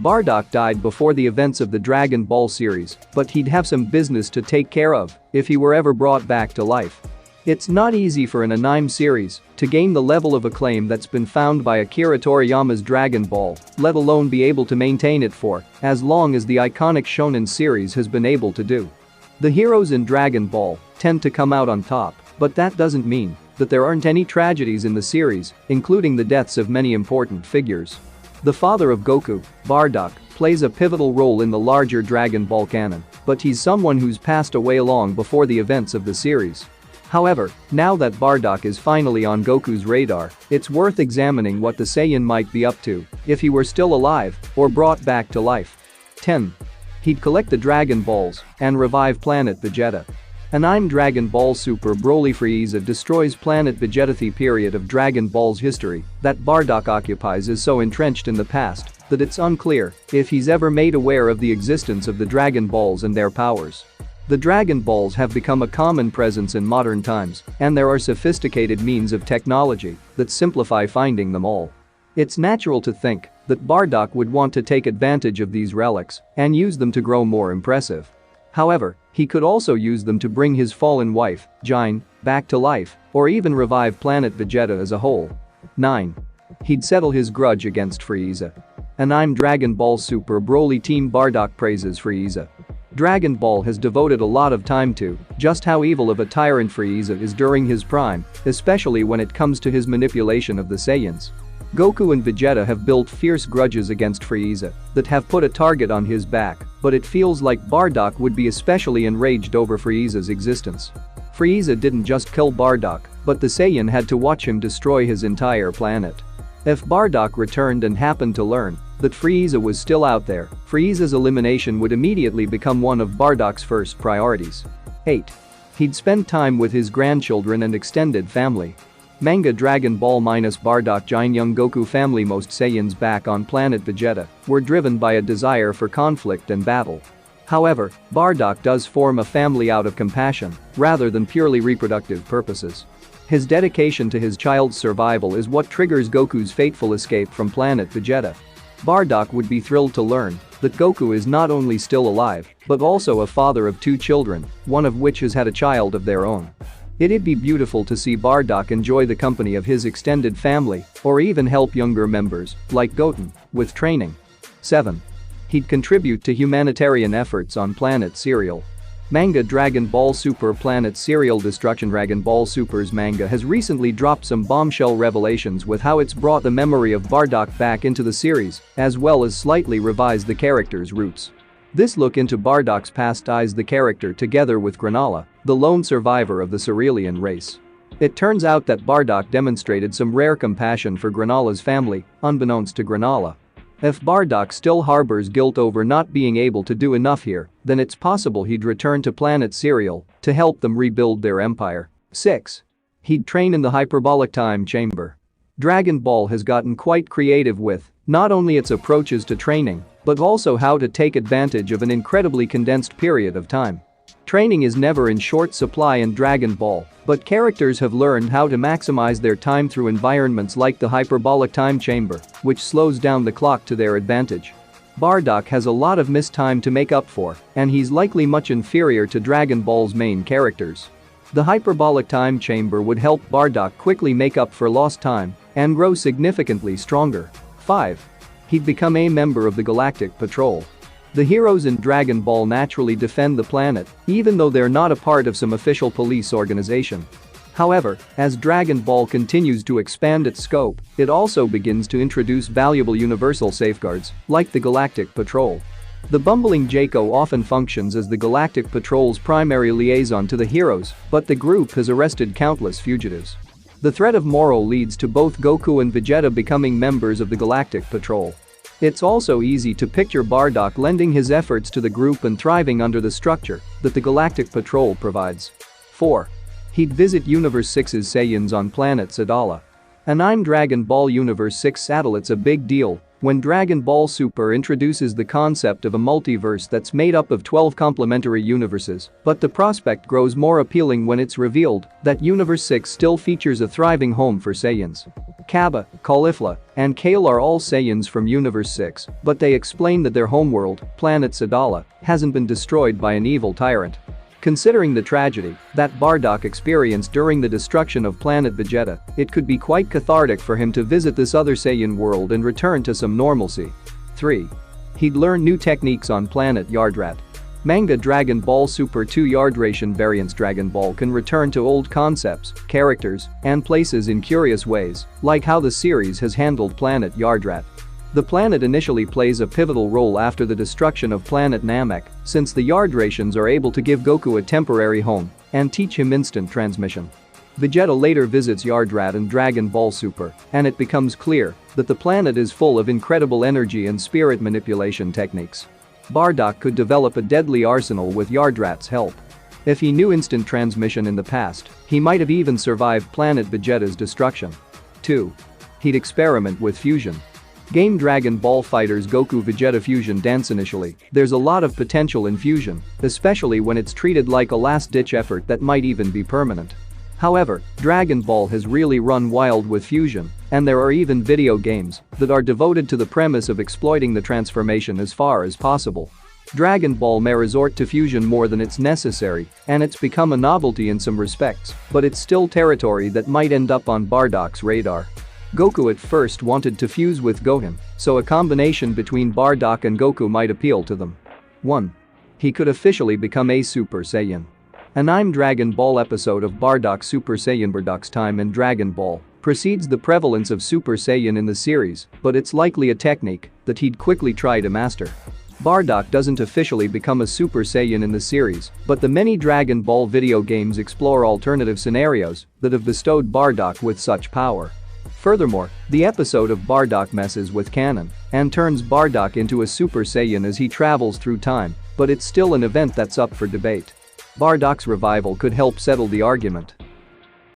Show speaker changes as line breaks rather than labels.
Bardock died before the events of the Dragon Ball series, but he'd have some business to take care of if he were ever brought back to life. It's not easy for an anime series to gain the level of acclaim that's been found by Akira Toriyama's Dragon Ball, let alone be able to maintain it for as long as the iconic shonen series has been able to do. The heroes in Dragon Ball tend to come out on top, but that doesn't mean that there aren't any tragedies in the series, including the deaths of many important figures. The father of Goku, Bardock, plays a pivotal role in the larger Dragon Ball canon, but he's someone who's passed away long before the events of the series. However, now that Bardock is finally on Goku's radar, it's worth examining what the Saiyan might be up to if he were still alive or brought back to life. 10. He'd collect the Dragon Balls and revive planet Vegeta. Anime Dragon Ball Super Broly Frieza destroys planet Vegeta. The period of Dragon Ball's history that Bardock occupies is so entrenched in the past that it's unclear if he's ever made aware of the existence of the Dragon Balls and their powers. The Dragon Balls have become a common presence in modern times, and there are sophisticated means of technology that simplify finding them all. It's natural to think that Bardock would want to take advantage of these relics and use them to grow more impressive. However, he could also use them to bring his fallen wife, Jine, back to life, or even revive planet Vegeta as a whole. 9. He'd settle his grudge against Frieza. Anime Dragon Ball Super Broly Team Bardock praises Frieza. Dragon Ball has devoted a lot of time to just how evil of a tyrant Frieza is during his prime, especially when it comes to his manipulation of the Saiyans. Goku and Vegeta have built fierce grudges against Frieza that have put a target on his back, but it feels like Bardock would be especially enraged over Frieza's existence. Frieza didn't just kill Bardock, but the Saiyan had to watch him destroy his entire planet. If Bardock returned and happened to learn that Frieza was still out there, Frieza's elimination would immediately become one of Bardock's first priorities. 8. He'd spend time with his grandchildren and extended family. Manga Dragon Ball minus Bardock Jine Young Goku family. Most Saiyans back on planet Vegeta were driven by a desire for conflict and battle. However, Bardock does form a family out of compassion rather than purely reproductive purposes. His dedication to his child's survival is what triggers Goku's fateful escape from planet Vegeta. Bardock would be thrilled to learn that Goku is not only still alive, but also a father of 2 children, one of which has had a child of their own. It'd be beautiful to see Bardock enjoy the company of his extended family, or even help younger members, like Goten, with training. 7. He'd contribute to humanitarian efforts on planet Serial. Manga Dragon Ball Super Planet Serial Destruction. Dragon Ball Super's manga has recently dropped some bombshell revelations with how it's brought the memory of Bardock back into the series, as well as slightly revised the character's roots. This look into Bardock's past ties the character together with Granola, the lone survivor of the Cerealian race. It turns out that Bardock demonstrated some rare compassion for Granola's family, unbeknownst to Granola. If Bardock still harbors guilt over not being able to do enough here, then it's possible he'd return to planet Serial to help them rebuild their empire. 6. He'd train in the hyperbolic time chamber. Dragon Ball has gotten quite creative with not only its approaches to training, but also how to take advantage of an incredibly condensed period of time. Training is never in short supply in Dragon Ball, but characters have learned how to maximize their time through environments like the hyperbolic time chamber, which slows down the clock to their advantage. Bardock has a lot of missed time to make up for, and he's likely much inferior to Dragon Ball's main characters. The hyperbolic time chamber would help Bardock quickly make up for lost time and grow significantly stronger. 5. He'd become a member of the Galactic Patrol. The heroes in Dragon Ball naturally defend the planet, even though they're not a part of some official police organization. However, as Dragon Ball continues to expand its scope, it also begins to introduce valuable universal safeguards, like the Galactic Patrol. The bumbling Jaco often functions as the Galactic Patrol's primary liaison to the heroes, but the group has arrested countless fugitives. The threat of Moro leads to both Goku and Vegeta becoming members of the Galactic Patrol. It's also easy to picture Bardock lending his efforts to the group and thriving under the structure that the Galactic Patrol provides. 4. He'd visit Universe 6's Saiyans on planet Sadala. Anime Dragon Ball Universe 6 Satellite's a big deal when Dragon Ball Super introduces the concept of a multiverse that's made up of 12 complementary universes, but the prospect grows more appealing when it's revealed that Universe 6 still features a thriving home for Saiyans. Kaba, Caulifla, and Kale are all Saiyans from Universe 6, but they explain that their homeworld, planet Sadala, hasn't been destroyed by an evil tyrant. Considering the tragedy that Bardock experienced during the destruction of planet Vegeta, it could be quite cathartic for him to visit this other Saiyan world and return to some normalcy. 3. He'd learn new techniques on planet Yardrat. Manga Dragon Ball Super 2 Yardration variants Dragon Ball can return to old concepts, characters, and places in curious ways, like how the series has handled planet Yardrat. The planet initially plays a pivotal role after the destruction of planet Namek, since the Yardrations are able to give Goku a temporary home and teach him instant transmission. Vegeta later visits Yardrat in Dragon Ball Super, and it becomes clear that the planet is full of incredible energy and spirit manipulation techniques. Bardock could develop a deadly arsenal with Yardrat's help. If he knew instant transmission in the past, he might have even survived planet Vegeta's destruction. 2. He'd experiment with fusion. Game Dragon Ball FighterZ Goku Vegeta Fusion Dance. Initially, there's a lot of potential in fusion, especially when it's treated like a last-ditch effort that might even be permanent. However, Dragon Ball has really run wild with fusion, and there are even video games that are devoted to the premise of exploiting the transformation as far as possible. Dragon Ball may resort to fusion more than it's necessary, and it's become a novelty in some respects, but it's still territory that might end up on Bardock's radar. Goku at first wanted to fuse with Gohan, so a combination between Bardock and Goku might appeal to them. 1. He could officially become a Super Saiyan. An anime Dragon Ball episode of Bardock Super Saiyan. Bardock's time in Dragon Ball precedes the prevalence of Super Saiyan in the series, but it's likely a technique that he'd quickly try to master. Bardock doesn't officially become a Super Saiyan in the series, but the many Dragon Ball video games explore alternative scenarios that have bestowed Bardock with such power. Furthermore, the episode of Bardock messes with canon and turns Bardock into a Super Saiyan as he travels through time, but it's still an event that's up for debate. Bardock's revival could help settle the argument.